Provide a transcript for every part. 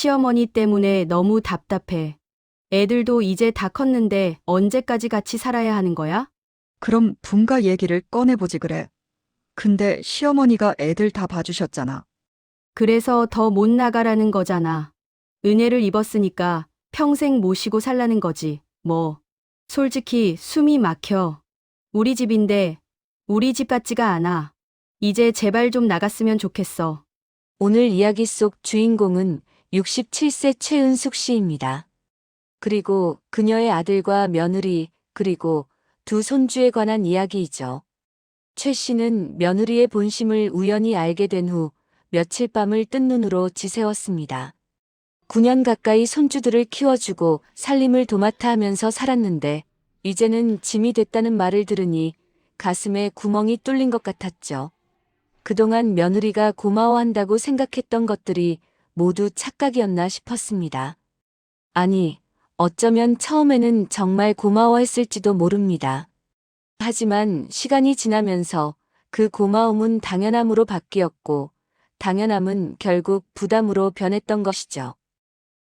시어머니 때문에 너무 답답해. 애들도 이제 다 컸는데 언제까지 같이 살아야 하는 거야? 그럼 분가 얘기를 꺼내보지 그래. 근데 시어머니가 애들 다 봐주셨잖아. 그래서 더 못 나가라는 거잖아. 은혜를 입었으니까 평생 모시고 살라는 거지. 뭐. 솔직히 숨이 막혀. 우리 집인데 우리 집 같지가 않아. 이제 제발 좀 나갔으면 좋겠어. 오늘 이야기 속 주인공은 67세 최은숙 씨입니다. 그리고 그녀의 아들과 며느리, 그리고 두 손주에 관한 이야기이죠. 최 씨는 며느리의 본심을 우연히 알게 된 후 며칠 밤을 뜬 눈으로 지새웠습니다. 9년 가까이 손주들을 키워주고 살림을 도맡아 하면서 살았는데 이제는 짐이 됐다는 말을 들으니 가슴에 구멍이 뚫린 것 같았죠. 그동안 며느리가 고마워한다고 생각했던 것들이 모두 착각이었나 싶었습니다. 아니, 어쩌면 처음에는 정말 고마워했을지도 모릅니다. 하지만 시간이 지나면서 그 고마움은 당연함으로 바뀌었고, 당연함은 결국 부담으로 변했던 것이죠.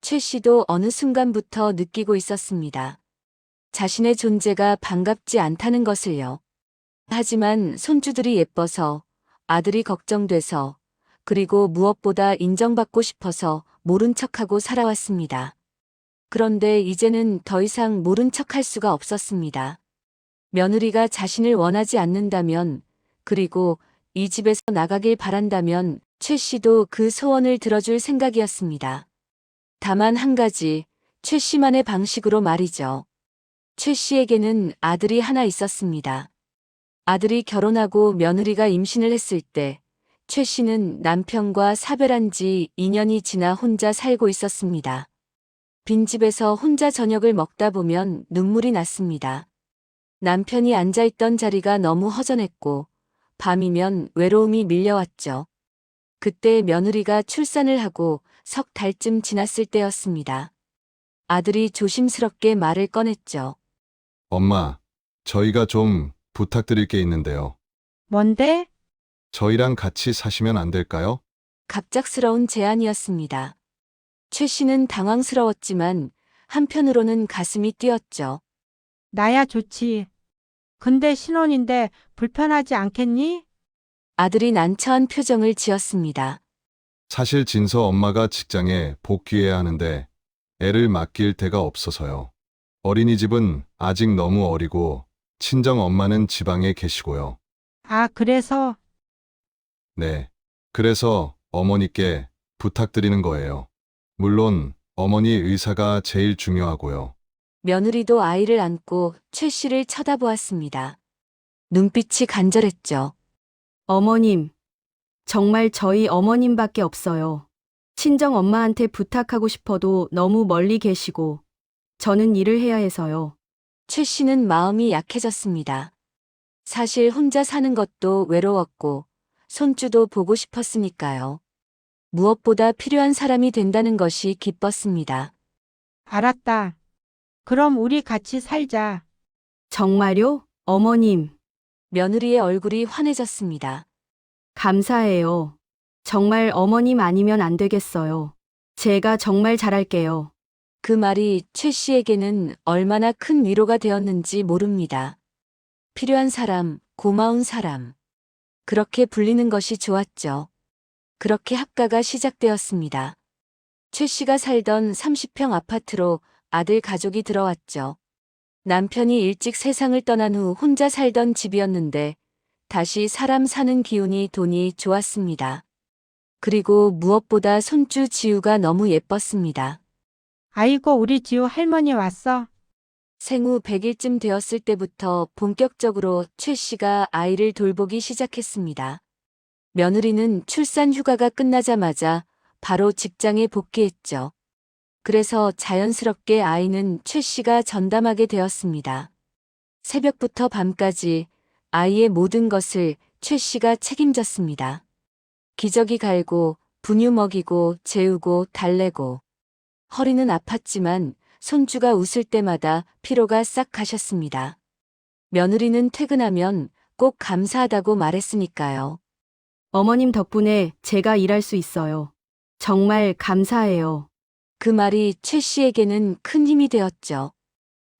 최 씨도 어느 순간부터 느끼고 있었습니다. 자신의 존재가 반갑지 않다는 것을요. 하지만 손주들이 예뻐서, 아들이 걱정돼서, 그리고 무엇보다 인정받고 싶어서 모른 척하고 살아왔습니다. 그런데 이제는 더 이상 모른 척할 수가 없었습니다. 며느리가 자신을 원하지 않는다면, 그리고 이 집에서 나가길 바란다면 최 씨도 그 소원을 들어줄 생각이었습니다. 다만 한 가지, 최 씨만의 방식으로 말이죠. 최 씨에게는 아들이 하나 있었습니다. 아들이 결혼하고 며느리가 임신을 했을 때 최 씨는 남편과 사별한 지 2년이 지나 혼자 살고 있었습니다. 빈집에서 혼자 저녁을 먹다 보면 눈물이 났습니다. 남편이 앉아있던 자리가 너무 허전했고 밤이면 외로움이 밀려왔죠. 그때 며느리가 출산을 하고 석 달쯤 지났을 때였습니다. 아들이 조심스럽게 말을 꺼냈죠. 엄마, 저희가 좀 부탁드릴 게 있는데요. 뭔데? 저희랑 같이 사시면 안 될까요? 갑작스러운 제안이었습니다. 최 씨는 당황스러웠지만 한편으로는 가슴이 뛰었죠. 나야 좋지. 근데 신혼인데 불편하지 않겠니? 아들이 난처한 표정을 지었습니다. 사실 진서 엄마가 직장에 복귀해야 하는데 애를 맡길 데가 없어서요. 어린이집은 아직 너무 어리고 친정 엄마는 지방에 계시고요. 아, 그래서 네. 그래서 어머니께 부탁드리는 거예요. 물론 어머니 의사가 제일 중요하고요. 며느리도 아이를 안고 최 씨를 쳐다보았습니다. 눈빛이 간절했죠. 어머님. 정말 저희 어머님밖에 없어요. 친정 엄마한테 부탁하고 싶어도 너무 멀리 계시고 저는 일을 해야 해서요. 최 씨는 마음이 약해졌습니다. 사실 혼자 사는 것도 외로웠고 손주도 보고 싶었으니까요. 무엇보다 필요한 사람이 된다는 것이 기뻤습니다. 알았다. 그럼 우리 같이 살자. 정말요? 어머님. 며느리의 얼굴이 환해졌습니다. 감사해요. 정말 어머님 아니면 안 되겠어요. 제가 정말 잘할게요. 그 말이 최 씨에게는 얼마나 큰 위로가 되었는지 모릅니다. 필요한 사람, 고마운 사람. 그렇게 불리는 것이 좋았죠. 그렇게 합가가 시작되었습니다. 최 씨가 살던 30평 아파트로 아들 가족이 들어왔죠. 남편이 일찍 세상을 떠난 후 혼자 살던 집이었는데 다시 사람 사는 기운이 도니 좋았습니다. 그리고 무엇보다 손주 지우가 너무 예뻤습니다. 아이고, 우리 지우 할머니 왔어. 생후 100일쯤 되었을 때부터 본격적으로 최 씨가 아이를 돌보기 시작했습니다. 며느리는 출산 휴가가 끝나자마자 바로 직장에 복귀했죠. 그래서 자연스럽게 아이는 최 씨가 전담하게 되었습니다. 새벽부터 밤까지 아이의 모든 것을 최 씨가 책임졌습니다. 기저귀 갈고, 분유 먹이고, 재우고, 달래고. 허리는 아팠지만 손주가 웃을 때마다 피로가 싹 가셨습니다. 며느리는 퇴근하면 꼭 감사하다고 말했으니까요. 어머님 덕분에 제가 일할 수 있어요. 정말 감사해요. 그 말이 최 씨에게는 큰 힘이 되었죠.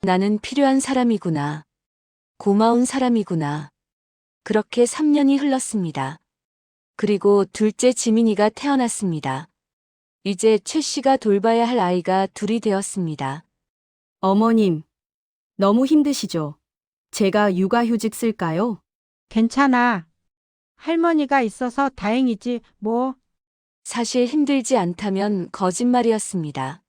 나는 필요한 사람이구나. 고마운 사람이구나. 그렇게 3년이 흘렀습니다. 그리고 둘째 지민이가 태어났습니다. 이제 최 씨가 돌봐야 할 아이가 둘이 되었습니다. 어머님, 너무 힘드시죠? 제가 육아휴직 쓸까요? 괜찮아. 할머니가 있어서 다행이지, 뭐. 사실 힘들지 않다면 거짓말이었습니다.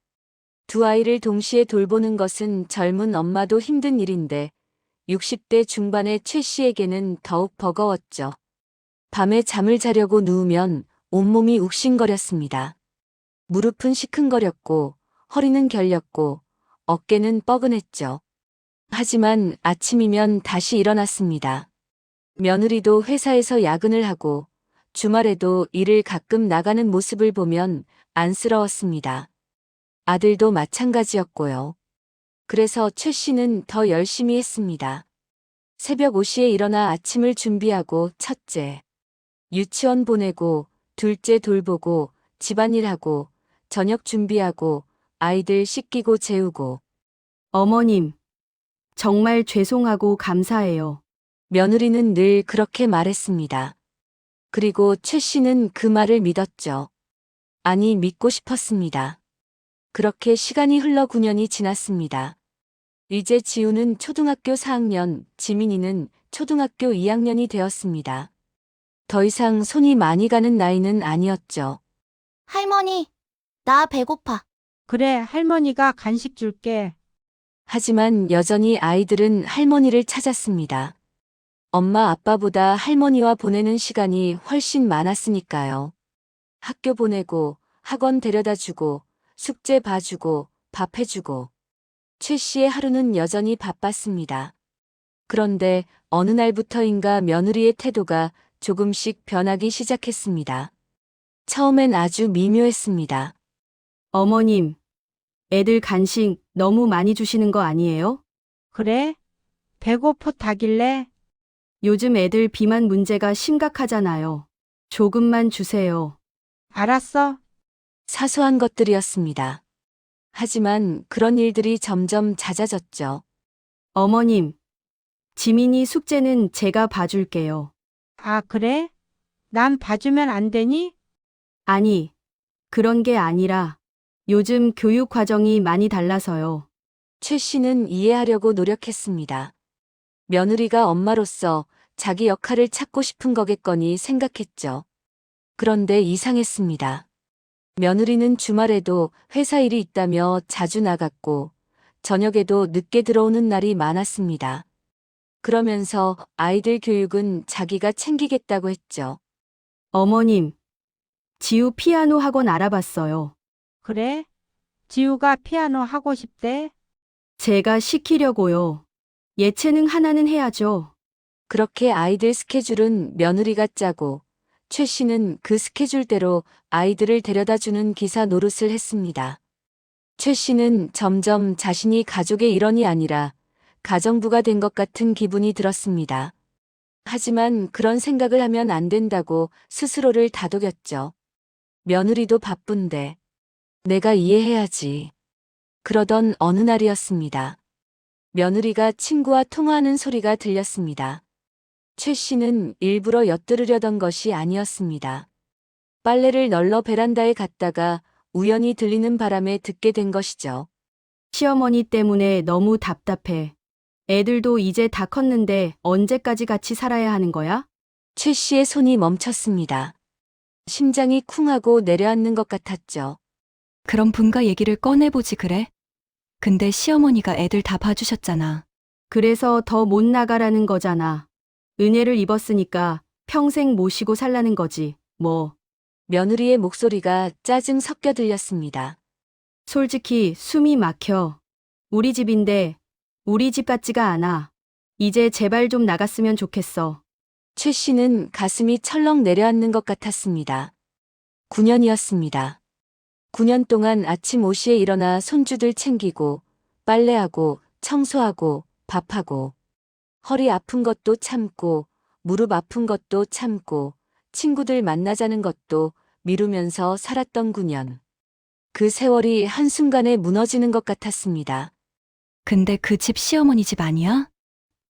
두 아이를 동시에 돌보는 것은 젊은 엄마도 힘든 일인데 60대 중반의 최 씨에게는 더욱 버거웠죠. 밤에 잠을 자려고 누우면 온몸이 욱신거렸습니다. 무릎은 시큰거렸고 허리는 결렸고 어깨는 뻐근했죠. 하지만 아침이면 다시 일어났습니다. 며느리도 회사에서 야근을 하고 주말에도 일을 가끔 나가는 모습을 보면 안쓰러웠습니다. 아들도 마찬가지였고요. 그래서 최 씨는 더 열심히 했습니다. 새벽 5시에 일어나 아침을 준비하고 첫째, 유치원 보내고 둘째 돌보고 집안일하고 저녁 준비하고 아이들 씻기고 재우고 어머님, 정말 죄송하고 감사해요. 며느리는 늘 그렇게 말했습니다. 그리고 최 씨는 그 말을 믿었죠. 아니, 믿고 싶었습니다. 그렇게 시간이 흘러 9년이 지났습니다. 이제 지우는 초등학교 4학년, 지민이는 초등학교 2학년이 되었습니다. 더 이상 손이 많이 가는 나이는 아니었죠. 할머니, 나 배고파. 그래, 할머니가 간식 줄게. 하지만 여전히 아이들은 할머니를 찾았습니다. 엄마 아빠보다 할머니와 보내는 시간이 훨씬 많았으니까요. 학교 보내고 학원 데려다 주고 숙제 봐주고 밥 해주고 최 씨의 하루는 여전히 바빴습니다. 그런데 어느 날부터인가 며느리의 태도가 조금씩 변하기 시작했습니다. 처음엔 아주 미묘했습니다. 어머님, 애들 간식 너무 많이 주시는 거 아니에요? 그래? 배고프다길래? 요즘 애들 비만 문제가 심각하잖아요. 조금만 주세요. 알았어. 사소한 것들이었습니다. 하지만 그런 일들이 점점 잦아졌죠. 어머님, 지민이 숙제는 제가 봐줄게요. 아, 그래? 난 봐주면 안 되니? 아니, 그런 게 아니라 요즘 교육 과정이 많이 달라서요. 최 씨는 이해하려고 노력했습니다. 며느리가 엄마로서 자기 역할을 찾고 싶은 거겠거니 생각했죠. 그런데 이상했습니다. 며느리는 주말에도 회사 일이 있다며 자주 나갔고 저녁에도 늦게 들어오는 날이 많았습니다. 그러면서 아이들 교육은 자기가 챙기겠다고 했죠. 어머님, 지우 피아노 학원 알아봤어요. 그래? 지우가 피아노 하고 싶대? 제가 시키려고요. 예체능 하나는 해야죠. 그렇게 아이들 스케줄은 며느리가 짜고 최 씨는 그 스케줄대로 아이들을 데려다주는 기사 노릇을 했습니다. 최 씨는 점점 자신이 가족의 일원이 아니라 가정부가 된 것 같은 기분이 들었습니다. 하지만 그런 생각을 하면 안 된다고 스스로를 다독였죠. 며느리도 바쁜데 내가 이해해야지. 그러던 어느 날이었습니다. 며느리가 친구와 통화하는 소리가 들렸습니다. 최 씨는 일부러 엿들으려던 것이 아니었습니다. 빨래를 널러 베란다에 갔다가 우연히 들리는 바람에 듣게 된 것이죠. 시어머니 때문에 너무 답답해. 애들도 이제 다 컸는데 언제까지 같이 살아야 하는 거야? 최 씨의 손이 멈췄습니다. 심장이 쿵하고 내려앉는 것 같았죠. 그럼 분가 얘기를 꺼내보지 그래? 근데 시어머니가 애들 다 봐주셨잖아. 그래서 더 못 나가라는 거잖아. 은혜를 입었으니까 평생 모시고 살라는 거지, 뭐. 며느리의 목소리가 짜증 섞여 들렸습니다. 솔직히 숨이 막혀. 우리 집인데 우리 집 같지가 않아. 이제 제발 좀 나갔으면 좋겠어. 최 씨는 가슴이 철렁 내려앉는 것 같았습니다. 9년이었습니다. 9년 동안 아침 5시에 일어나 손주들 챙기고 빨래하고 청소하고 밥하고 허리 아픈 것도 참고 무릎 아픈 것도 참고 친구들 만나자는 것도 미루면서 살았던 9년. 그 세월이 한순간에 무너지는 것 같았습니다. 근데 그 집 시어머니 집 아니야?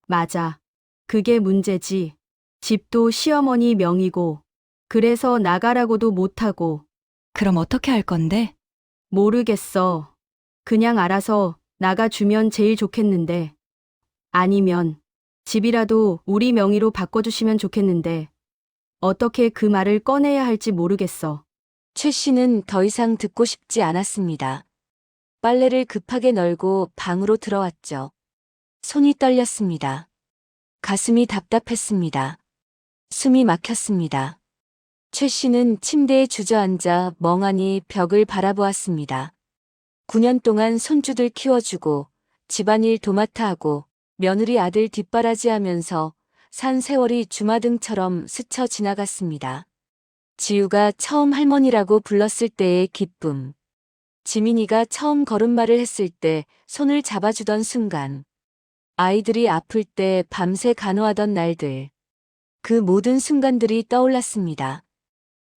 맞아. 그게 문제지. 집도 시어머니 명의고, 그래서 나가라고도 못하고, 그럼 어떻게 할 건데? 모르겠어. 그냥 알아서 나가주면 제일 좋겠는데. 아니면 집이라도 우리 명의로 바꿔주시면 좋겠는데. 어떻게 그 말을 꺼내야 할지 모르겠어. 최 씨는 더 이상 듣고 싶지 않았습니다. 빨래를 급하게 널고 방으로 들어왔죠. 손이 떨렸습니다. 가슴이 답답했습니다. 숨이 막혔습니다. 최 씨는 침대에 주저앉아 멍하니 벽을 바라보았습니다. 9년 동안 손주들 키워주고 집안일 도맡아 하고 며느리 아들 뒷바라지하면서 산 세월이 주마등처럼 스쳐 지나갔습니다. 지우가 처음 할머니라고 불렀을 때의 기쁨. 지민이가 처음 걸음마를 했을 때 손을 잡아주던 순간. 아이들이 아플 때 밤새 간호하던 날들. 그 모든 순간들이 떠올랐습니다.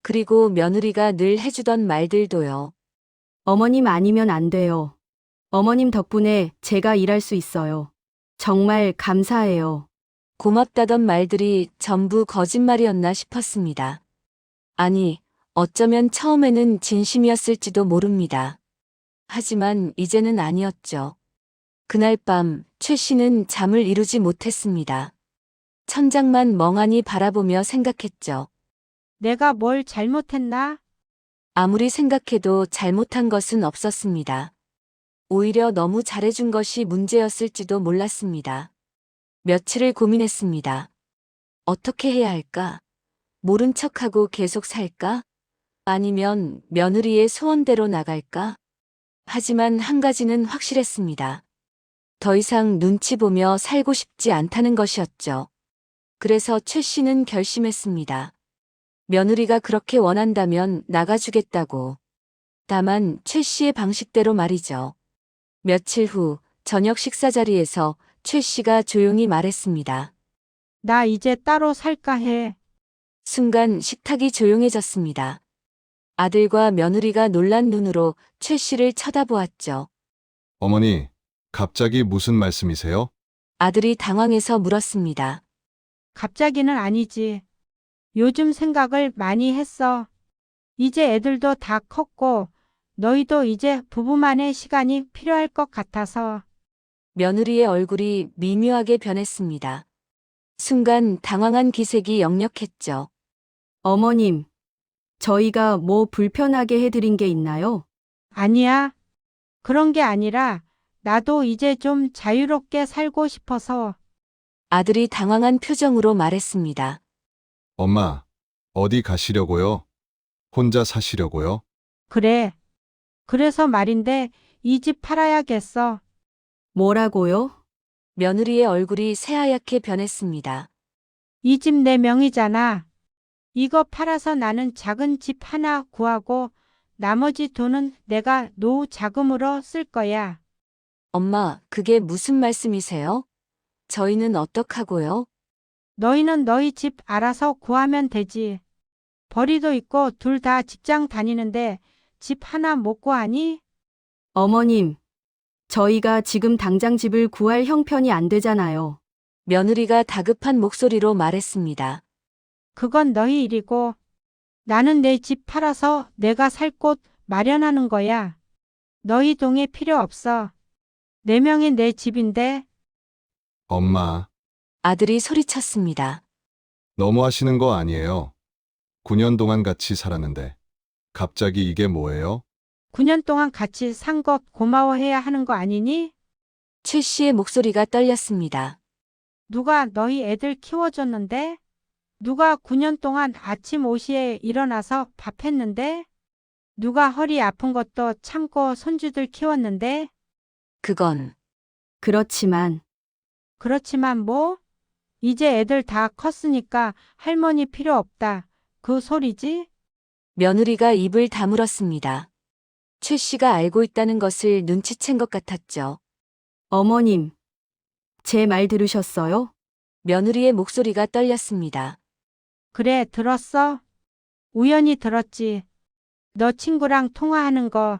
그리고 며느리가 늘 해주던 말들도요. 어머님 아니면 안 돼요. 어머님 덕분에 제가 일할 수 있어요. 정말 감사해요. 고맙다던 말들이 전부 거짓말이었나 싶었습니다. 아니, 어쩌면 처음에는 진심이었을지도 모릅니다. 하지만 이제는 아니었죠. 그날 밤 최 씨는 잠을 이루지 못했습니다. 천장만 멍하니 바라보며 생각했죠. 내가 뭘 잘못했나? 아무리 생각해도 잘못한 것은 없었습니다. 오히려 너무 잘해준 것이 문제였을지도 몰랐습니다. 며칠을 고민했습니다. 어떻게 해야 할까? 모른 척하고 계속 살까? 아니면 며느리의 소원대로 나갈까? 하지만 한 가지는 확실했습니다. 더 이상 눈치 보며 살고 싶지 않다는 것이었죠. 그래서 최 씨는 결심했습니다. 며느리가 그렇게 원한다면 나가주겠다고. 다만 최 씨의 방식대로 말이죠. 며칠 후 저녁 식사 자리에서 최 씨가 조용히 말했습니다. 나 이제 따로 살까 해. 순간 식탁이 조용해졌습니다. 아들과 며느리가 놀란 눈으로 최 씨를 쳐다보았죠. 어머니, 갑자기 무슨 말씀이세요? 아들이 당황해서 물었습니다. 갑자기는 아니지. 요즘 생각을 많이 했어. 이제 애들도 다 컸고 너희도 이제 부부만의 시간이 필요할 것 같아서. 며느리의 얼굴이 미묘하게 변했습니다. 순간 당황한 기색이 역력했죠. 어머님, 저희가 뭐 불편하게 해드린 게 있나요? 아니야. 그런 게 아니라 나도 이제 좀 자유롭게 살고 싶어서. 아들이 당황한 표정으로 말했습니다. 엄마, 어디 가시려고요? 혼자 사시려고요? 그래. 그래서 말인데 이 집 팔아야겠어. 뭐라고요? 며느리의 얼굴이 새하얗게 변했습니다. 이 집 내 명의잖아. 이거 팔아서 나는 작은 집 하나 구하고 나머지 돈은 내가 노후 자금으로 쓸 거야. 엄마, 그게 무슨 말씀이세요? 저희는 어떡하고요? 너희는 너희 집 알아서 구하면 되지. 벌이도 있고 둘 다 직장 다니는데 집 하나 못 구하니? 어머님, 저희가 지금 당장 집을 구할 형편이 안 되잖아요. 며느리가 다급한 목소리로 말했습니다. 그건 너희 일이고 나는 내 집 팔아서 내가 살 곳 마련하는 거야. 너희 동의 필요 없어. 내 명의 내 집인데. 엄마, 아들이 소리쳤습니다. 너무 하시는 거 아니에요? 9년 동안 같이 살았는데. 갑자기 이게 뭐예요? 9년 동안 같이 산 것 고마워해야 하는 거 아니니? 최 씨의 목소리가 떨렸습니다. 누가 너희 애들 키워줬는데? 누가 9년 동안 아침 5시에 일어나서 밥 했는데? 누가 허리 아픈 것도 참고 손주들 키웠는데? 그건 그렇지만, 그렇지만 뭐? 이제 애들 다 컸으니까 할머니 필요 없다. 그 소리지? 며느리가 입을 다물었습니다. 최 씨가 알고 있다는 것을 눈치챈 것 같았죠. 어머님, 제 말 들으셨어요? 며느리의 목소리가 떨렸습니다. 그래, 들었어? 우연히 들었지. 너 친구랑 통화하는 거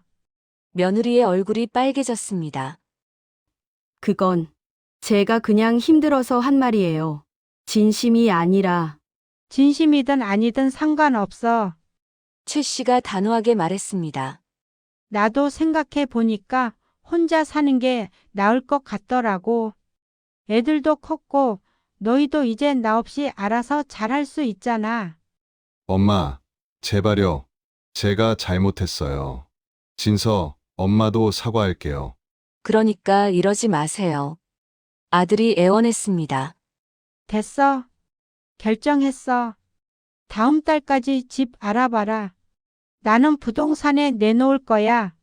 며느리의 얼굴이 빨개졌습니다. 그건 제가 그냥 힘들어서 한 말이에요. 진심이 아니라. 진심이든 아니든 상관없어. 최 씨가 단호하게 말했습니다. 나도 생각해 보니까 혼자 사는 게 나을 것 같더라고. 애들도 컸고 너희도 이제 나 없이 알아서 잘할 수 있잖아. 엄마, 제발요. 제가 잘못했어요. 진서, 엄마도 사과할게요. 그러니까 이러지 마세요. 아들이 애원했습니다. 됐어. 결정했어. 다음 달까지 집 알아봐라. 나는 부동산에 내놓을 거야.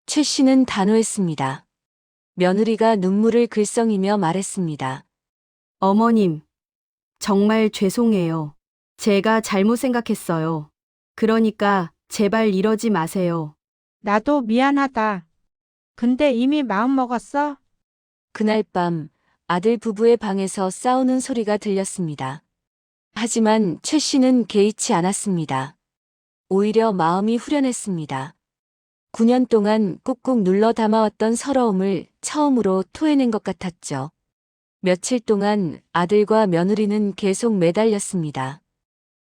최 씨는 단호했습니다. 며느리가 눈물을 글썽이며 말했습니다. 어머님, 정말 죄송해요. 제가 잘못 생각했어요. 그러니까 제발 이러지 마세요. 나도 미안하다. 근데 이미 마음 먹었어? 그날 밤 아들 부부의 방에서 싸우는 소리가 들렸습니다. 하지만 최 씨는 개의치 않았습니다. 오히려 마음이 후련했습니다. 9년 동안 꾹꾹 눌러 담아왔던 서러움을 처음으로 토해낸 것 같았죠. 며칠 동안 아들과 며느리는 계속 매달렸습니다.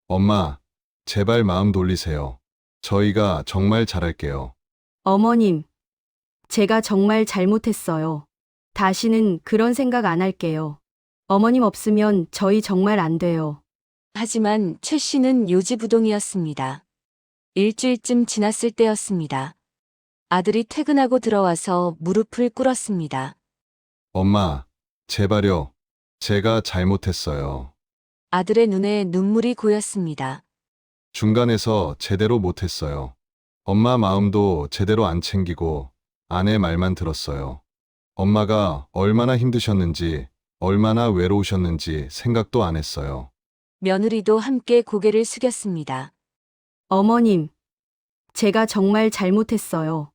엄마, 제발 마음 돌리세요. 저희가 정말 잘할게요. 어머님, 제가 정말 잘못했어요. 다시는 그런 생각 안 할게요. 어머님 없으면 저희 정말 안 돼요. 하지만 최 씨는 요지부동이었습니다. 일주일쯤 지났을 때였습니다. 아들이 퇴근하고 들어와서 무릎을 꿇었습니다. 엄마, 제발요. 제가 잘못했어요. 아들의 눈에 눈물이 고였습니다. 중간에서 제대로 못했어요. 엄마 마음도 제대로 안 챙기고 아내 말만 들었어요. 엄마가 얼마나 힘드셨는지, 얼마나 외로우셨는지 생각도 안 했어요. 며느리도 함께 고개를 숙였습니다. 어머님, 제가 정말 잘못했어요.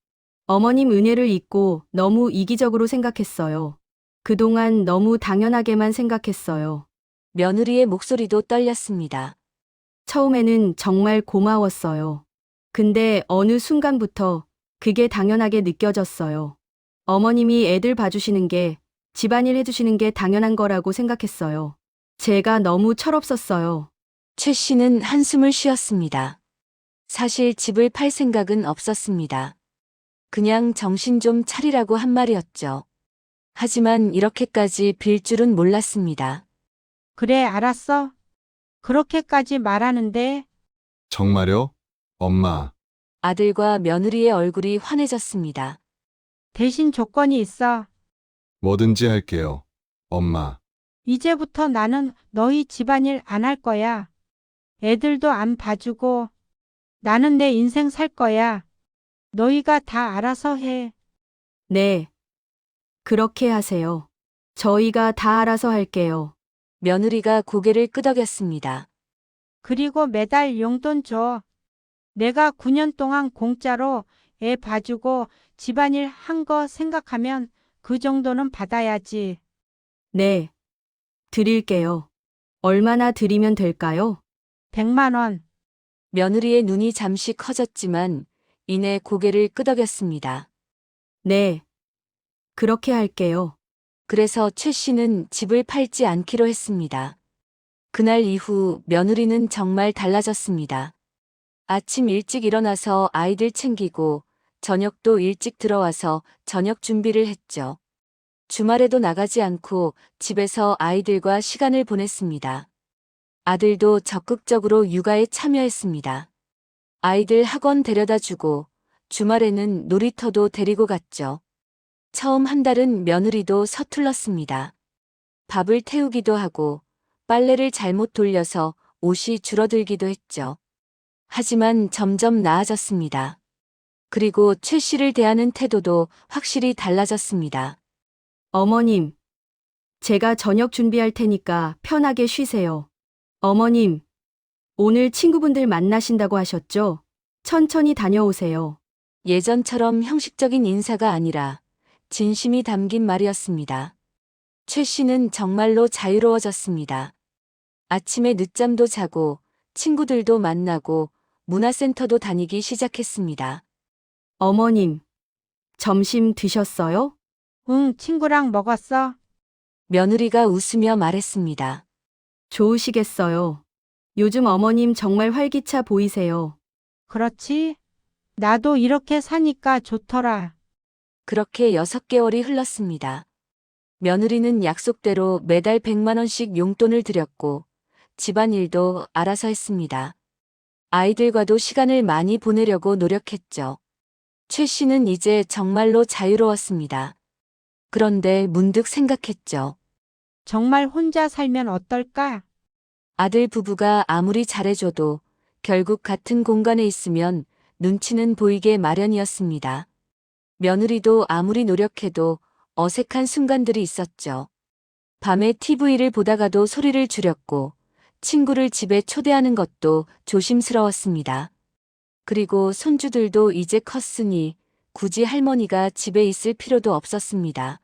어머님 은혜를 잊고 너무 이기적으로 생각했어요. 그동안 너무 당연하게만 생각했어요. 며느리의 목소리도 떨렸습니다. 처음에는 정말 고마웠어요. 근데 어느 순간부터 그게 당연하게 느껴졌어요. 어머님이 애들 봐주시는 게, 집안일 해주시는 게 당연한 거라고 생각했어요. 제가 너무 철없었어요. 최 씨는 한숨을 쉬었습니다. 사실 집을 팔 생각은 없었습니다. 그냥 정신 좀 차리라고 한 말이었죠. 하지만 이렇게까지 빌 줄은 몰랐습니다. 그래, 알았어. 그렇게까지 말하는데 정말요? 엄마, 아들과 며느리의 얼굴이 환해졌습니다. 대신 조건이 있어. 뭐든지 할게요. 엄마, 이제부터 나는 너희 집안일 안 할 거야. 애들도 안 봐주고 나는 내 인생 살 거야. 너희가 다 알아서 해. 네. 그렇게 하세요. 저희가 다 알아서 할게요. 며느리가 고개를 끄덕였습니다. 그리고 매달 용돈 줘. 내가 9년 동안 공짜로 애 봐주고 집안일 한 거 생각하면 그 정도는 받아야지. 네. 드릴게요. 얼마나 드리면 될까요? 100만 원. 며느리의 눈이 잠시 커졌지만 이내 고개를 끄덕였습니다. 네. 그렇게 할게요. 그래서 최 씨는 집을 팔지 않기로 했습니다. 그날 이후 며느리는 정말 달라졌습니다. 아침 일찍 일어나서 아이들 챙기고 저녁도 일찍 들어와서 저녁 준비를 했죠. 주말에도 나가지 않고 집에서 아이들과 시간을 보냈습니다. 아들도 적극적으로 육아에 참여했습니다. 아이들 학원 데려다 주고 주말에는 놀이터도 데리고 갔죠. 처음 한 달은 며느리도 서툴렀습니다. 밥을 태우기도 하고 빨래를 잘못 돌려서 옷이 줄어들기도 했죠. 하지만 점점 나아졌습니다. 그리고 최 씨를 대하는 태도도 확실히 달라졌습니다. 어머님. 제가 저녁 준비할 테니까 편하게 쉬세요. 어머님. 오늘 친구분들 만나신다고 하셨죠? 천천히 다녀오세요. 예전처럼 형식적인 인사가 아니라 진심이 담긴 말이었습니다. 최 씨는 정말로 자유로워졌습니다. 아침에 늦잠도 자고 친구들도 만나고 문화센터도 다니기 시작했습니다. 어머님. 점심 드셨어요? 응, 친구랑 먹었어. 며느리가 웃으며 말했습니다. 좋으시겠어요. 요즘 어머님 정말 활기차 보이세요. 그렇지? 나도 이렇게 사니까 좋더라. 그렇게 6개월이 흘렀습니다. 며느리는 약속대로 매달 100만 원씩 용돈을 드렸고 집안일도 알아서 했습니다. 아이들과도 시간을 많이 보내려고 노력했죠. 최 씨는 이제 정말로 자유로웠습니다. 그런데 문득 생각했죠. 정말 혼자 살면 어떨까? 아들 부부가 아무리 잘해줘도 결국 같은 공간에 있으면 눈치는 보이게 마련이었습니다. 며느리도 아무리 노력해도 어색한 순간들이 있었죠. 밤에 TV를 보다가도 소리를 줄였고 친구를 집에 초대하는 것도 조심스러웠습니다. 그리고 손주들도 이제 컸으니 굳이 할머니가 집에 있을 필요도 없었습니다.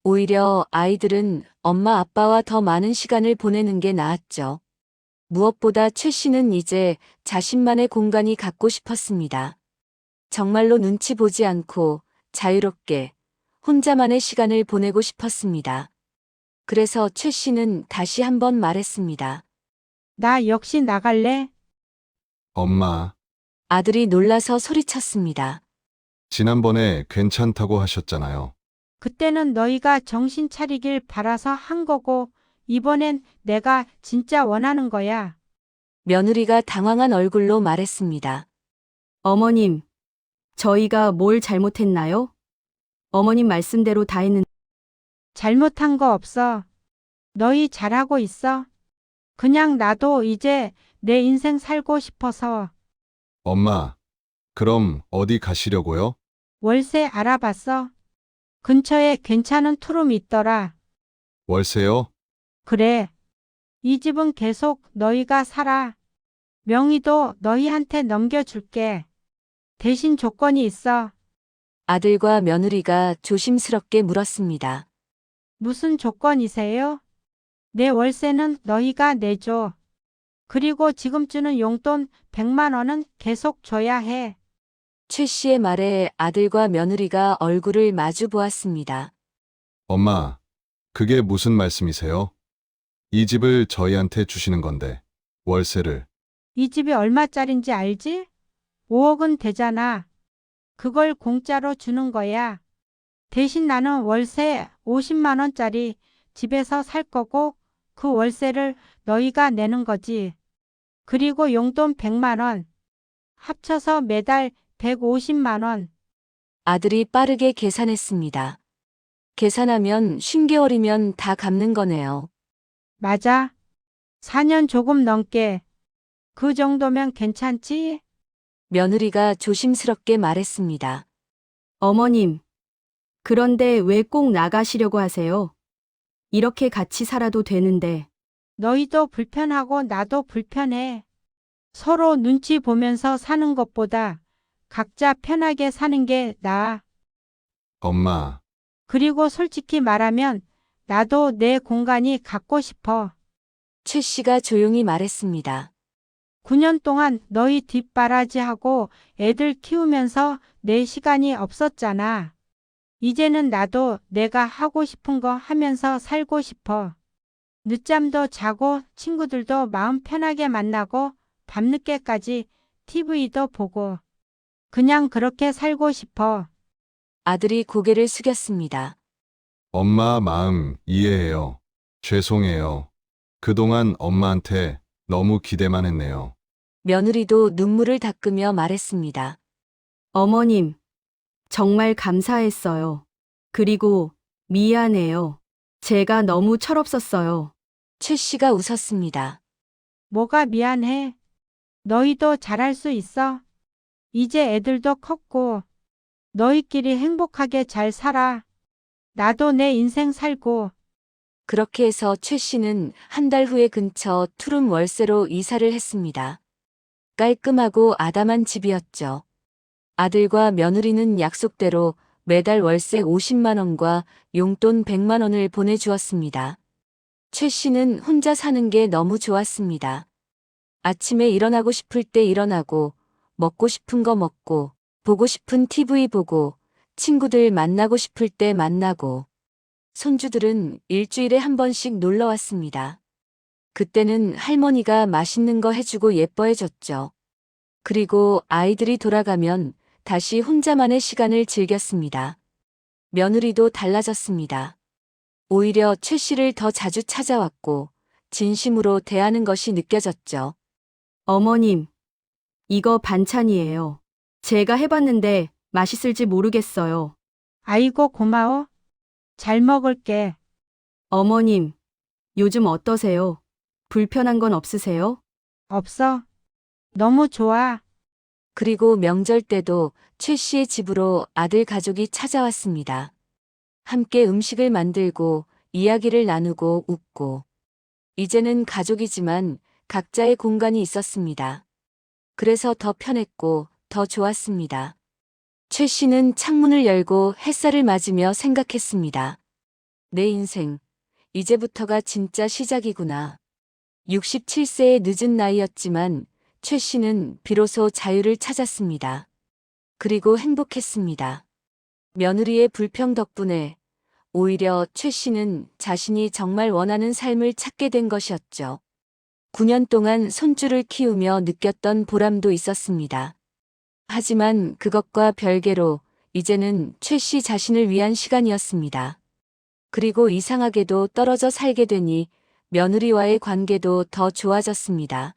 오히려 아이들은 엄마 아빠와 더 많은 시간을 보내는 게 나았죠. 무엇보다 최 씨는 이제 자신만의 공간이 갖고 싶었습니다. 정말로 눈치 보지 않고 자유롭게 혼자만의 시간을 보내고 싶었습니다. 그래서 최 씨는 다시 한번 말했습니다. 나 역시 나갈래? 엄마, 아들이 놀라서 소리쳤습니다. 지난번에 괜찮다고 하셨잖아요. 그때는 너희가 정신 차리길 바라서 한 거고, 이번엔 내가 진짜 원하는 거야. 며느리가 당황한 얼굴로 말했습니다. 어머님, 저희가 뭘 잘못했나요? 어머님 말씀대로 다 했는데 잘못한 거 없어. 너희 잘하고 있어. 그냥 나도 이제 내 인생 살고 싶어서. 엄마, 그럼 어디 가시려고요? 월세 알아봤어. 근처에 괜찮은 투룸 있더라. 월세요? 그래. 이 집은 계속 너희가 살아. 명의도 너희한테 넘겨줄게. 대신 조건이 있어. 아들과 며느리가 조심스럽게 물었습니다. 무슨 조건이세요? 내 월세는 너희가 내줘. 그리고 지금 주는 용돈 100만 원은 계속 줘야 해. 최 씨의 말에 아들과 며느리가 얼굴을 마주 보았습니다. 엄마, 그게 무슨 말씀이세요? 이 집을 저희한테 주시는 건데, 월세를. 이 집이 얼마짜린지 알지? 5억은 되잖아. 그걸 공짜로 주는 거야. 대신 나는 월세 50만 원짜리 집에서 살 거고 그 월세를 너희가 내는 거지. 그리고 용돈 100만 원. 합쳐서 매달 150만 원. 아들이 빠르게 계산했습니다. 계산하면 50개월이면 다 갚는 거네요. 맞아. 4년 조금 넘게. 그 정도면 괜찮지? 며느리가 조심스럽게 말했습니다. 어머님, 그런데 왜 꼭 나가시려고 하세요? 이렇게 같이 살아도 되는데. 너희도 불편하고 나도 불편해. 서로 눈치 보면서 사는 것보다 각자 편하게 사는 게 나아. 엄마, 그리고 솔직히 말하면 나도 내 공간이 갖고 싶어. 최 씨가 조용히 말했습니다. 9년 동안 너희 뒷바라지하고 애들 키우면서 내 시간이 없었잖아. 이제는 나도 내가 하고 싶은 거 하면서 살고 싶어. 늦잠도 자고 친구들도 마음 편하게 만나고 밤늦게까지 TV도 보고. 그냥 그렇게 살고 싶어. 아들이 고개를 숙였습니다. 엄마 마음 이해해요. 죄송해요. 그동안 엄마한테 너무 기대만 했네요. 며느리도 눈물을 닦으며 말했습니다. 어머님, 정말 감사했어요. 그리고 미안해요. 제가 너무 철없었어요. 최 씨가 웃었습니다. 뭐가 미안해. 너희도 잘할 수 있어. 이제 애들도 컸고 너희끼리 행복하게 잘 살아. 나도 내 인생 살고. 그렇게 해서 최 씨는 한 달 후에 근처 투룸 월세로 이사를 했습니다. 깔끔하고 아담한 집이었죠. 아들과 며느리는 약속대로 매달 월세 50만 원과 용돈 100만 원을 보내주었습니다. 최 씨는 혼자 사는 게 너무 좋았습니다. 아침에 일어나고 싶을 때 일어나고, 먹고 싶은 거 먹고, 보고 싶은 TV 보고, 친구들 만나고 싶을 때 만나고, 손주들은 일주일에 한 번씩 놀러 왔습니다. 그때는 할머니가 맛있는 거 해주고 예뻐해줬죠. 그리고 아이들이 돌아가면 다시 혼자만의 시간을 즐겼습니다. 며느리도 달라졌습니다. 오히려 최 씨를 더 자주 찾아왔고 진심으로 대하는 것이 느껴졌죠. 어머님, 이거 반찬이에요. 제가 해봤는데 맛있을지 모르겠어요. 아이고, 고마워. 잘 먹을게. 어머님, 요즘 어떠세요? 불편한 건 없으세요? 없어. 너무 좋아. 그리고 명절 때도 최 씨의 집으로 아들 가족이 찾아왔습니다. 함께 음식을 만들고 이야기를 나누고 웃고. 이제는 가족이지만 각자의 공간이 있었습니다. 그래서 더 편했고 더 좋았습니다. 최 씨는 창문을 열고 햇살을 맞으며 생각했습니다. 내 인생, 이제부터가 진짜 시작이구나. 67세의 늦은 나이였지만 최 씨는 비로소 자유를 찾았습니다. 그리고 행복했습니다. 며느리의 불평 덕분에 오히려 최 씨는 자신이 정말 원하는 삶을 찾게 된 것이었죠. 9년 동안 손주를 키우며 느꼈던 보람도 있었습니다. 하지만 그것과 별개로 이제는 최 씨 자신을 위한 시간이었습니다. 그리고 이상하게도 떨어져 살게 되니 며느리와의 관계도 더 좋아졌습니다.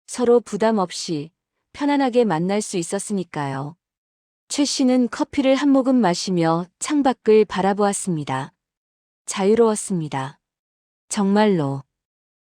서로 부담 없이 편안하게 만날 수 있었으니까요. 최 씨는 커피를 한 모금 마시며 창밖을 바라보았습니다. 자유로웠습니다. 정말로.